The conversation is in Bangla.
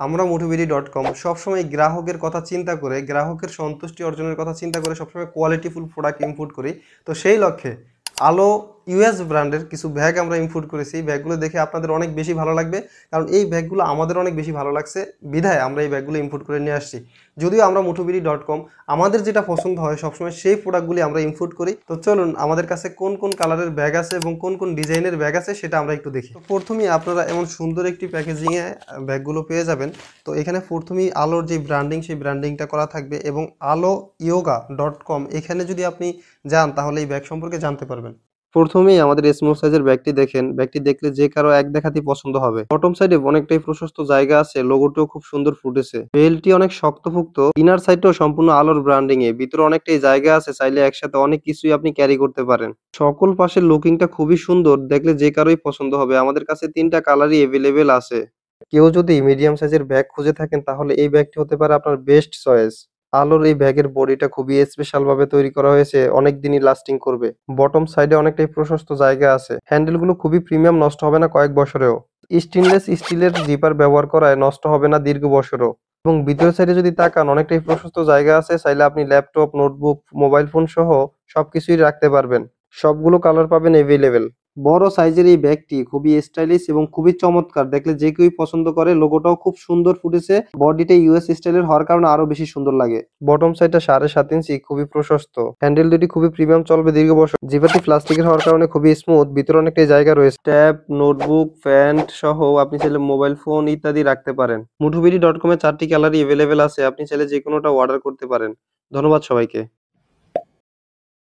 আমরা motivity.com সবসময় গ্রাহকের কথা চিন্তা করে, গ্রাহকের সন্তুষ্টি অর্জনের কথা চিন্তা করে সবসময় কোয়ালিটিফুল প্রোডাক্ট ইম্পোর্ট করি। তো সেই লক্ষ্যে আলো ইউএস ব্র্যান্ডের কিছু ব্যাগ আমরা ইম্পোর্ট করেছি। এই ব্যাগগুলো দেখে আপনাদের অনেক বেশি ভালো লাগবে, কারণ এই ব্যাগগুলো আমাদের অনেক বেশি ভালো লাগছে বিধায় আমরা এই ব্যাগগুলো ইম্পোর্ট করে নিয়ে আসছি। যদিও আমরা motivity.com আমাদের যেটা পছন্দ হয় সবসময় সেই প্রোডাক্টগুলি আমরা ইম্পোর্ট করি। তো চলুন আমাদের কাছে কোন কোন কালারের ব্যাগ আছে এবং কোন কোন ডিজাইনের ব্যাগ আছে সেটা আমরা একটু দেখি। তো প্রথমেই আপনারা এমন সুন্দর একটি প্যাকেজিংয়ে ব্যাগগুলো পেয়ে যাবেন। তো এখানে প্রথমেই আলোর যে ব্র্যান্ডিং সেই ব্র্যান্ডিংটা করা থাকবে এবং aloyoga.com এখানে যদি আপনি যান তাহলে এই ব্যাগ সম্পর্কে জানতে পারবেন। প্রথমেই আমাদের স্মল সাইজের ব্যাগটি দেখেন। ব্যাগটি দেখলে যে কারো এক দেখাতেই পছন্দ হবে। বটম সাইডে অনেকটাই প্রশস্ত জায়গা আছে, লোগোটিও খুব সুন্দর ফুটেছে। বেল্টটি অনেক শক্তপোক্ত, ইনার সাইডটাও সম্পূর্ণ আলোর ব্র্যান্ডিং এ। ভিতরে অনেকটাই জায়গা আছে, চাইলে একসাথে অনেক কিছুই আপনি ক্যারি করতে পারেন। সকল পাশের লুকিংটা খুবই সুন্দর, দেখলে যে কারোই পছন্দ হবে। আমাদের কাছে 3টা কালারই এভেলেবেল আছে। কেউ যদি মিডিয়াম সাইজের ব্যাগ খুঁজে থাকেন তাহলে এই ব্যাগটি হতে পারে আপনার বেস্ট চয়েস। আলোর এই ব্যাগের বডিটা খুবই স্পেশাল ভাবে তৈরি করা হয়েছে, অনেক দিনই লাস্টিং করবে। বটম সাইডে অনেকটাই প্রশস্ত জায়গা আছে। হ্যান্ডেলগুলো খুবই প্রিমিয়াম, নষ্ট হবে না কয়েক বছরেও। স্টেনলেস স্টিলের জিপার ব্যবহার করায় নষ্ট হবে না দীর্ঘ বছরও। এবং ভিতরের সাইডে যদি তাকান অনেকটাই প্রশস্ত জায়গা আছে, চাইলে আপনি ল্যাপটপ, নোটবুক, মোবাইল ফোন সহ সবকিছুই রাখতে পারবেন। সবগুলো কালার পাবেন এভেলেবেল। বড় সাইজের এই ব্যাগটি খুবই স্টাইলিশ এবং খুবই চমৎকার, দেখলে যে কেউই পছন্দ করে। লোগোটাও খুব সুন্দর ফুটেছে, বডিটা ইউএস স্টাইলের হওয়ার কারণে আরো বেশি সুন্দর লাগে। বটম সাইডটা 7.5 ইঞ্চি, খুবই প্রশস্ত। হ্যান্ডেল দুটি খুবই প্রিমিয়াম, চলবে দীর্ঘ বছর। জিপারটি প্লাস্টিকের হওয়ার কারণে খুবই স্মুথ, ভিতরে অনেকটাই জায়গা রয়েছে। ট্যাব, নোটবুক, প্যান্ট সহ আপনি চাইলে মোবাইল ফোন ইত্যাদি রাখতে পারেন। motivity.com এ 4টি কালারই এভেলেবেল আছে, আপনি চাইলে যে কোনোটা অর্ডার করতে পারেন। ধন্যবাদ সবাইকে।